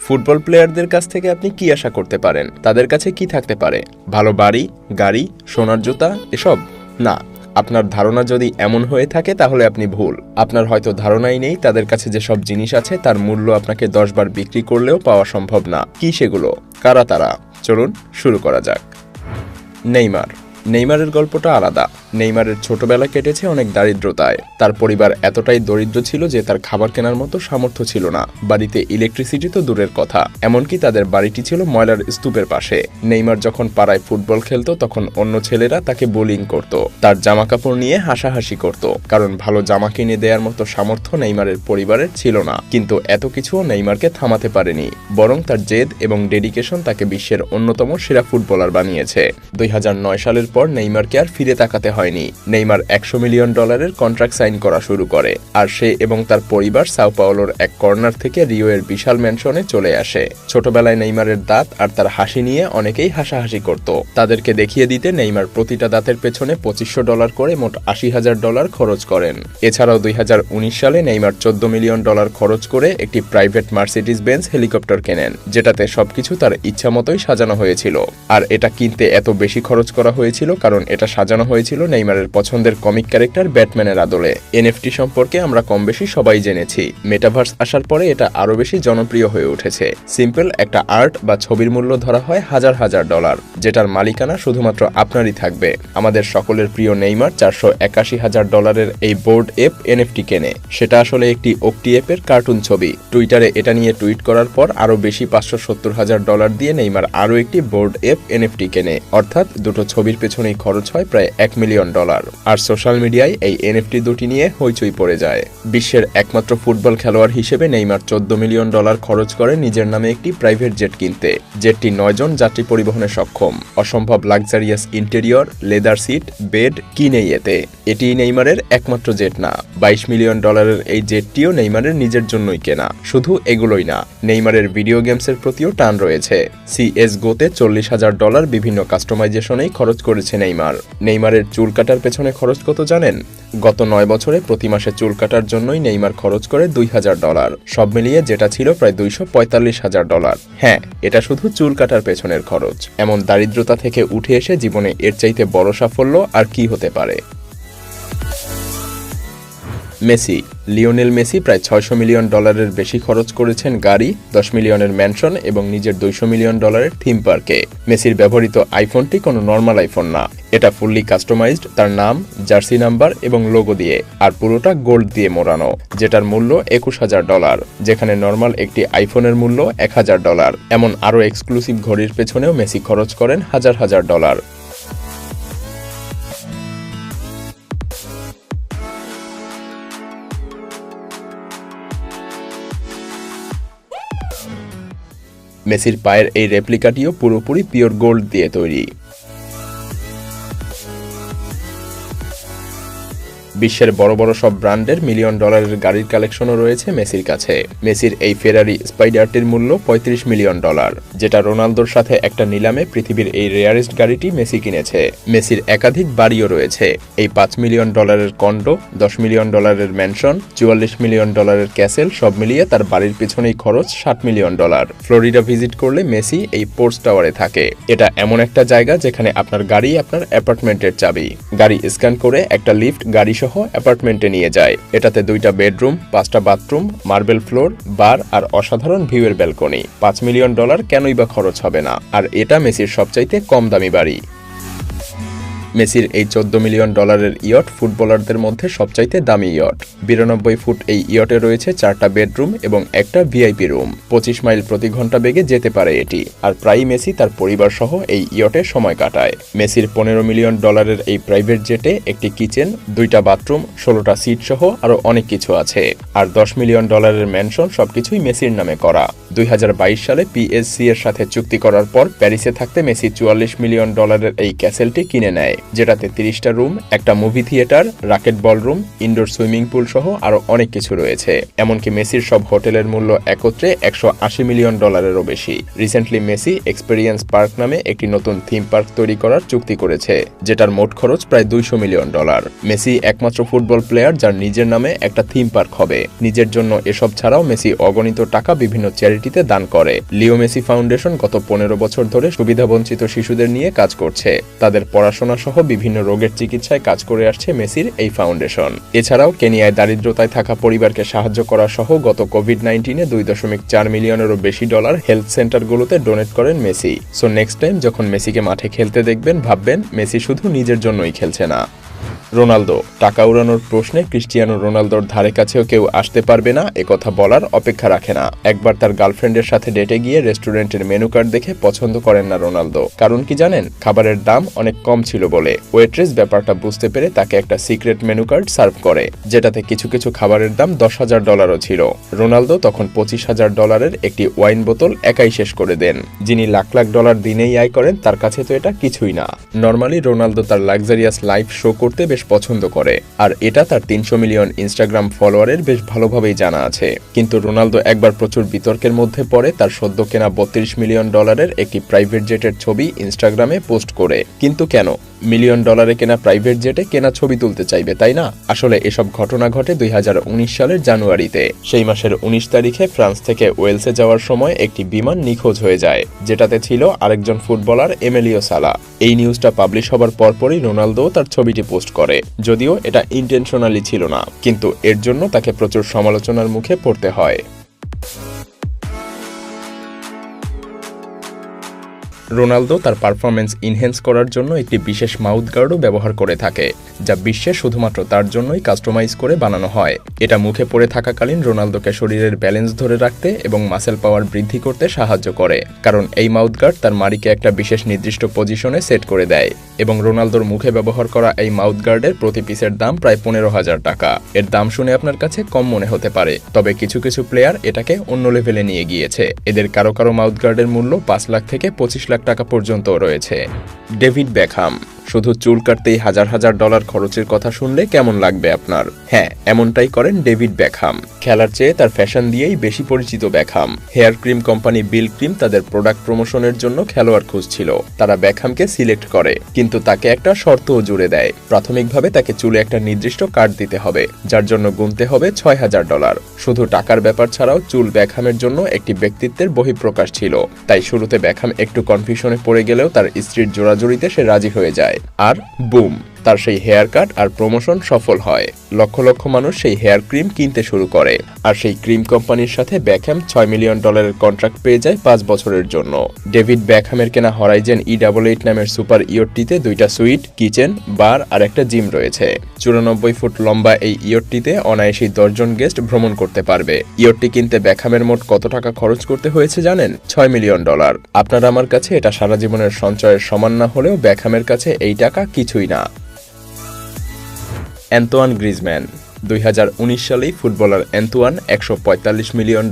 Football প্লেয়ারদের কাছ থেকে আপনি কি আশা করতে পারেন? তাদের কাছে কি থাকতে পারে? ভালো বাড়ি, গাড়ি, সোনার জুতা, এসব? না, আপনার ধারণা যদি এমন হয়ে থাকে তাহলে আপনি ভুল। আপনার হয়তো ধারণাই নেই তাদের কাছে যেসব জিনিস আছে তার মূল্য আপনাকে 10 বার বিক্রি করলেও পাওয়া সম্ভব না। কি সেগুলো? কারা তারা? চলুন শুরু করা যাক। নেইমারের গল্পটা আলাদা। নেইমারের ছোটবেলা কেটেছে অনেক দারিদ্রতায়। তার পরিবার এতটাই দরিদ্র ছিল যে তার খাবার কেনার মতো সামর্থ্য ছিল না। বাড়িতে ইলেকট্রিসিটি তো দূরের কথা, এমনকি তাদের বাড়িটি ছিল ময়লার স্তূপের পাশে। নেইমার যখন পাড়ায় ফুটবল খেলতো তখন অন্য ছেলেরা তাকে বোলিং করত, তার জামা কাপড় নিয়ে হাসাহাসি করত, কারণ ভালো জামা কিনে দেওয়ার মতো সামর্থ্য নেইমারের পরিবারের ছিল না। কিন্তু এত কিছুও নেইমারকে থামাতে পারেনি, বরং তার জেদ এবং ডেডিকেশন তাকে বিশ্বের অন্যতম সেরা ফুটবলার বানিয়েছে। 2009 সালের পর নেইমারকে আর ফিরে তাকাতে হয়নি। নেইমার $100 মিলিয়ন কন্ট্রাক্ট সাইন করা শুরু করে, আর সে এবং তার পরিবার সাও পাওলোর এক কর্নার থেকে রিওয়ের বিশাল ম্যানশনে চলে আসে। ছোটবেলায় নেইমারের দাঁত আর তার হাসি নিয়ে অনেকেই হাসাহাসি করত। তাদেরকে দেখিয়ে দিতে নেইমার প্রতিটা দাঁতের পেছনে $2500 করে মোট $80,000 খরচ করেন। এছাড়াও 2019 সালে নেইমার $14 মিলিয়ন খরচ করে একটি প্রাইভেট মার্সিডিজ বেঞ্জ হেলিকপ্টার কেনেন, যেটাতে সবকিছু তার ইচ্ছা মতোই সাজানো হয়েছিল। আর এটা কিনতে এত বেশি খরচ করা হয়েছিল কারণ এটা সাজানো হয়েছিল নেইমারের পছন্দের কমিক ক্যারেক্টার ব্যাটম্যানের আদলে। এনএফটি সম্পর্কে আমরা কম বেশি সবাই জেনেছি। মেটাভার্স আসার পরে এটা আরো বেশি জনপ্রিয় হয়ে উঠেছে। সিম্পল একটা আর্ট বা ছবির মূল্য ধরা হয় $1000, যেটার মালিকানা শুধুমাত্র আপনারই থাকবে। আমাদের সকলের প্রিয় নেইমার $481,000 এই বোর্ড এপ এনএফটি কেনে। সেটা আসলে একটি ওকটি এপের কার্টুন ছবি। টুইটারে এটা নিয়ে টুইট করার পর আরো বেশি $570,000 দিয়ে নেইমার আরো একটি বোর্ড এপ এনএফটি কেনে, অর্থাৎ দুটো ছবির পেছনেই খরচ হয় প্রায় $1 মিলিয়ন। আর সোশ্যাল মিডিয়ায় এই এনএফটি দুটি নিয়ে হইচই পড়ে যায়। বিশ্বের একমাত্র ফুটবল খেলোয়াড় হিসেবে নেইমার $14 মিলিয়ন খরচ করে নিজের নামে একটি প্রাইভেট জেট কিনতে। জেটটি 9 জন যাত্রী পরিবহনে সক্ষম। অসম্ভব luxurious interior, leather seat, bed, কি নেই এতে? এটিই নেইমারের একমাত্র জেট না। $22 মিলিয়ন এই জেটটিও নেইমারের নিজের জন্যই কেনা। শুধু এগুলোই না, নেইমারের ভিডিও গেমসের প্রতিও টান রয়েছে। CS:GOতে $40,000 বিভিন্ন কাস্টমাইজেশনেই খরচ করেছে নেইমার। নেইমারের চুল কাটার পেছনে খরচ কত জানেন? গত 9 বছরে প্রতি মাসে চুল কাটার জন্যই নেইমার খরচ করে $2,000। সব মিলিয়ে যেটা ছিল প্রায় $245,000। হ্যাঁ, এটা শুধু চুল কাটার পেছনের খরচ। এমন দারিদ্রতা থেকে উঠে এসে জীবনে এর চাইতে বড় সাফল্য আর কি হতে পারে? লিওনেল মেসি প্রায় $600 মিলিয়ন বেশি খরচ করেছেন গাড়ি, $10 মিলিয়নের ম্যানশন এবং নিজের $200 মিলিয়ন থিম পার্কে। মেসির ব্যবহৃত আইফোনটি কোনো নর্মাল আইফোন না, এটা ফুললি কাস্টমাইজড তার নাম, জার্সি নাম্বার এবং লোগো দিয়ে, আর পুরোটা গোল্ড দিয়ে মোড়ানো, যেটার মূল্য $21,000, যেখানে নর্মাল একটি আইফোনের মূল্য $1,000। এমন আরও এক্সক্লুসিভ ঘড়ির পেছনেও মেসি খরচ করেন $1,000। মেসির পায়ের এই রেপ্লিকাটিও পুরোপুরি পিওর গোল্ড দিয়ে তৈরি। বিশ্বের বড় বড় সব ব্র্যান্ডের $1 মিলিয়ন গাড়ির কালেকশনও রয়েছে মেসির কাছে। মেসির এই ফেরারি স্পাইডারটির মূল্য $35 মিলিয়ন, যেটা রোনালদোর সাথে একটা নিলামে পৃথিবীর এই রেয়ারেস্ট গাড়িটি মেসি কিনেছে। মেসির একাধিক বাড়িও রয়েছে। এই $5 million condo, $10 million mansion, $44 million castle, সব মিলিয়ে তার বাড়ির পিছনেই খরচ $60 মিলিয়ন। ফ্লোরিডা ভিজিট করলে মেসি এই পোর্টস টাওয়ারে থাকে। এটা এমন একটা জায়গা যেখানে আপনার গাড়ি আপনার অ্যাপার্টমেন্টের চাবি। গাড়ি স্ক্যান করে একটা লিফট গাড়ি অ্যাপার্টমেন্টে নিয়ে যায়। এটাতে 2টা বেডরুম, 5টা বাথরুম, মার্বেল ফ্লোর, বার আর অসাধারণ ভিউয়ের ব্যালকনি। $5 মিলিয়ন কেনই বা খরচ হবে না? আর এটা মেসির সবচাইতে কম দামি বাড়ি। মেসির এই $14 মিলিয়ন ইয়ট ফুটবলারদের মধ্যে সবচাইতে দামি ইয়ট। 92 ফুট এই ইয়টে রয়েছে 4টা বেডরুম এবং একটা ভিআইপি রুম। 25 মাইল প্রতি ঘন্টা বেগে যেতে পারে এটি। আর প্রায়ই মেসি তার পরিবার সহ এই ইয়টে সময় কাটায়। মেসির $15 মিলিয়ন এই প্রাইভেট জেটে একটি কিচেন, 2টা বাথরুম, 16টা সিট সহ আরো অনেক কিছু আছে। আর $10 মিলিয়ন ম্যানশন সবকিছুই মেসির নামে করা। 2022 সালে পিএসসি এর সাথে চুক্তি করার পর প্যারিসে থাকতে মেসি $44 মিলিয়ন এই ক্যাসেলটি কিনে নেয়, যেটাতে 30টা রুম, একটা movie theatre, racket ballroom, indoor swimming pool সহ আরো অনেক কিছু রয়েছে। এমনকি মেসির সব হোটেলের মূল্য একত্রে $180 মিলিয়নেরও বেশি। রিসেন্টলি মেসি এক্সপেরিয়েন্স পার্ক নামে একটি নতুন থিম পার্ক তৈরি করার চুক্তি করেছে, যেটার মোট খরচ প্রায় $200 মিলিয়ন। মেসি একমাত্র ফুটবল প্লেয়ার যার নিজের নামে একটা থিম পার্ক হবে। নিজের জন্য এসব ছাড়াও মেসি অগণিত টাকা বিভিন্ন চ্যারিটি চ্যারিটিতে দান করে। লিও মেসি ফাউন্ডেশন গত 15 বছর ধরে সুবিধাবঞ্চিত শিশুদের নিয়ে কাজ করছে। তাদের পড়াশোনা সহ বিভিন্ন রোগের চিকিৎসায় কাজ করে আসছে মেসির এই ফাউন্ডেশন। এছাড়াও কেনিয়ায় দারিদ্রতায় থাকা পরিবারকে সাহায্য করা সহ গত কোভিড-19-এ $2.4 মিলিয়নেরও বেশি হেলথ সেন্টারগুলোতে ডোনেট করেন মেসি। সো নেক্সট টাইম যখন মেসিকে মাঠে খেলতে দেখবেন ভাববেন মেসি শুধু নিজের জন্যই খেলছে না। রোনালদো টাকা উড়ানোর প্রশ্নে ক্রিস্টিয়ানো রোনালদোর ধারে কাছেও কেউ আসতে পারবে না একথা বলার অপেক্ষা রাখে না। একবার তার গার্লফ্রেন্ডের সাথে ডেটে গিয়ে রেস্টুরেন্টের মেনু কার্ড দেখে পছন্দ করেন না রোনালদো। কারণ কি জানেন? খাবারের দাম অনেক কম ছিল বলে। ওয়েট্রেস ব্যাপারটা বুঝতে পেরে তাকে একটা সিক্রেট মেনু কার্ড সার্ভ করে, যেটাতে কিছু কিছু খাবারের দাম $10,000 ছিল। রোনালদো তখন $25,000 একটি ওয়াইন বোতল একাই শেষ করে দেন। যিনি লাখ লাখ ডলার দিনেই আয় করেন তার কাছে তো এটা কিছুই না। নর্মালি রোনালদো তার লাক্সারিয়াস লাইফ শো করতে বেশ পছন্দ করে, আর এটা তার 300 মিলিয়ন ইনস্টাগ্রাম ফলোয়ারের বেশ ভালোভাবেই জানা আছে। কিন্তু রোনালদো একবার প্রচুর বিতর্কের মধ্যে পড়ে তার সদ্য কেনা $32 মিলিয়ন একটি প্রাইভেট জেটের ছবি ইনস্টাগ্রামে পোস্ট করে। কিন্তু কেন $1 মিলিয়ন কেনা প্রাইভেট জেটে কেনা ছবি তুলতে চাইবে, তাই না? আসলে এসব ঘটনা ঘটে 2019 সালের জানুয়ারিতে। সেই মাসের 19 তারিখে ফ্রান্স থেকে ওয়েলসে যাওয়ার সময় একটি বিমান নিখোঁজ হয়ে যায়, যেটাতে ছিল আরেকজন ফুটবলার এমিলিও সালা। এই নিউজটা পাবলিশ হবার পরপরই রোনালদো তার ছবিটি পোস্ট করে। যদিও এটা ইন্টেনশনালি ছিল না, কিন্তু এর জন্য তাকে প্রচুর সমালোচনার মুখে পড়তে হয়। রোনালদো তার পারফরম্যান্স ইনহ্যান্স করার জন্য একটি বিশেষ মাউথ গার্ডও ব্যবহার করে থাকে, যা বিশ্বে শুধুমাত্র তার জন্যই কাস্টমাইজ করে বানানো হয়। এটা মুখে পড়ে থাকাকালীন রোনালদোকে শরীরের ব্যালেন্স ধরে রাখতে এবং মাসেল পাওয়ার বৃদ্ধি করতে সাহায্য করে, কারণ এই মাউথ গার্ড তার মাড়িকে একটা বিশেষ নির্দিষ্ট পজিশনে সেট করে দেয়। এবং রোনালদোর মুখে ব্যবহার করা এই মাউথ গার্ডের প্রতি পিসের দাম প্রায় $15,000। এর দাম শুনে আপনার কাছে কম মনে হতে পারে, তবে কিছু কিছু প্লেয়ার এটাকে অন্য লেভেলে নিয়ে গিয়েছে। এদের কারো কারো মাউথ গার্ডের মূল্য 5 লাখ থেকে 25 লাখ টাকা পর্যন্ত রয়েছে। ডেভিড বেকহাম শুধু চুল কাটতেই হাজার হাজার ডলার খরচের কথা শুনলে কেমন লাগবে আপনার? হ্যাঁ, এমনটাই করেন ডেভিড বেকহাম। খেলার চেয়ে তার ফ্যাশন দিয়েই বেশি পরিচিত বেকহাম। হেয়ার ক্রিম কোম্পানি বিল ক্রিম তাদের প্রোডাক্ট প্রমোশনের জন্য খেলোয়াড় খুঁজছিল। তারা বেকহামকে সিলেক্ট করে, কিন্তু তাকে একটা শর্তও জুড়ে দেয়। প্রাথমিকভাবে তাকে চুলে একটা নির্দিষ্ট কাট দিতে হবে, যার জন্য গুনতে হবে $6,000। শুধু টাকার ব্যাপার ছাড়াও চুল বেকহামের জন্য একটি ব্যক্তিত্বের বহিঃপ্রকাশ ছিল। তাই শুরুতে বেকহাম একটু কনফিউশনে পড়ে গেলেও তার স্ত্রীর জোড়াজুড়িতে সে রাজি হয়ে যায়। আর বুম, তার সেই হেয়ার কাট আর প্রমোশন সফল হয়। লক্ষ লক্ষ মানুষ সেই হেয়ার ক্রিম কিনতে শুরু করে, আর সেই ক্রিম কোম্পানির সাথে বেকহ্যাম $6 মিলিয়ন কন্ট্রাক্ট পেয়ে যায় 5 বছরের জন্য। ডেভিড বেকহ্যামের কেনা হরাইজেন E88 নামের সুপার ইয়টটিতে 2টা সুইট, কিচেন, বার আর একটা জিম রয়েছে। 94 ফুট লম্বা এই ইয়টটিতে অনায়াসী 10 জন গেস্ট ভ্রমণ করতে পারবে। ইয়টটি কিনতে বেকহ্যামের মোট কত টাকা খরচ করতে হয়েছে জানেন? $6 মিলিয়ন। আপনার আমার কাছে এটা সারা জীবনের সঞ্চয়ের সমান না হলেও বেকহ্যামের কাছে এই টাকা কিছুই না। অ্যান্তোয়ান গ্রিজম্যান 2019 সালেই ফুটবলার অ্যান্তোয়ান $145 মিলিয়ন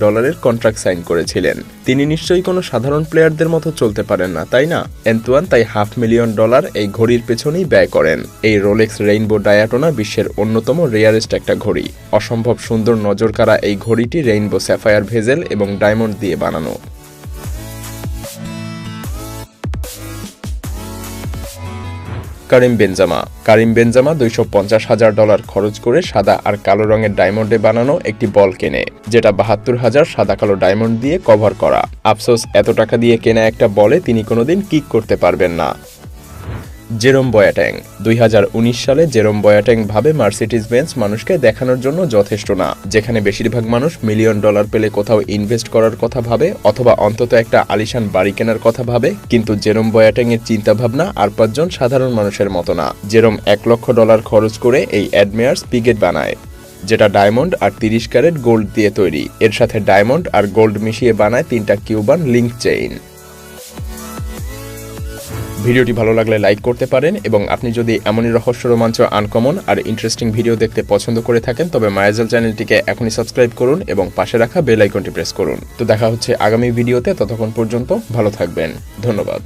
কন্ট্রাক্ট সাইন করেছিলেন। তিনি নিশ্চয়ই কোনো সাধারণ প্লেয়ারদের মতো চলতে পারেন না, তাই না? অ্যান্তোয়ান তাই $500,000 এই ঘড়ির পেছনেই ব্যয় করেন। এই রোলেক্স রেইনবো ডায়াটোনা বিশ্বের অন্যতম রেয়ারেস্ট একটা ঘড়ি। অসম্ভব সুন্দর নজরকাড়া এই ঘড়িটি রেইনবো স্যাফায়ার ভেজেল এবং ডায়মন্ড দিয়ে বানানো। কারিম বেনজেমা $250,000 খরচ করে সাদা আর কালো রঙের ডায়মন্ডে বানানো একটি বল কেনে, যেটা 72,000 সাদা কালো ডায়মন্ড দিয়ে কভার করা। আফসোস, এত টাকা দিয়ে কেনা একটা বলে তিনি কোনোদিন কিক করতে পারবেন না। জেরোম বয়াট্যাং 2019 সালে জেরোম বয়াট্যাং ভাবে মার্সিডিজ বেঞ্জ মানুষকে দেখানোর জন্য যথেষ্ট না, যেখানে বেশিরভাগ মানুষ $1 মিলিয়ন পেলে কোথাও ইনভেস্ট করার কথা ভাবে অথবা অন্তত একটা আলিশান বাড়ি কেনার কথা ভাবে। কিন্তু জেরোম বয়াট্যাং এর চিন্তাভাবনা আর 5 জন সাধারণ মানুষের মতো না। জেরোম $1 লক্ষ খরচ করে এই অ্যাডমেয়ার্স পিগেট বানায়, যেটা ডায়মন্ড আর 30 ক্যারেট গোল্ড দিয়ে তৈরি। এর সাথে ডায়মন্ড আর গোল্ড মিশিয়ে বানায় 3টা কিউবান লিঙ্ক চেইন। ভিডিওটি ভালো লাগলে লাইক করতে পারেন, এবং আপনি যদি এমনই রহস্য, রোমাঞ্চ, আনকমন আর ইন্টারেস্টিং ভিডিও দেখতে পছন্দ করে থাকেন তবে মায়াজাল চ্যানেলটিকে এখনই সাবস্ক্রাইব করুন এবং পাশে রাখা বেল আইকনটি প্রেস করুন। তো দেখা হচ্ছে আগামী ভিডিওতে, ততক্ষণ পর্যন্ত ভালো থাকবেন। ধন্যবাদ।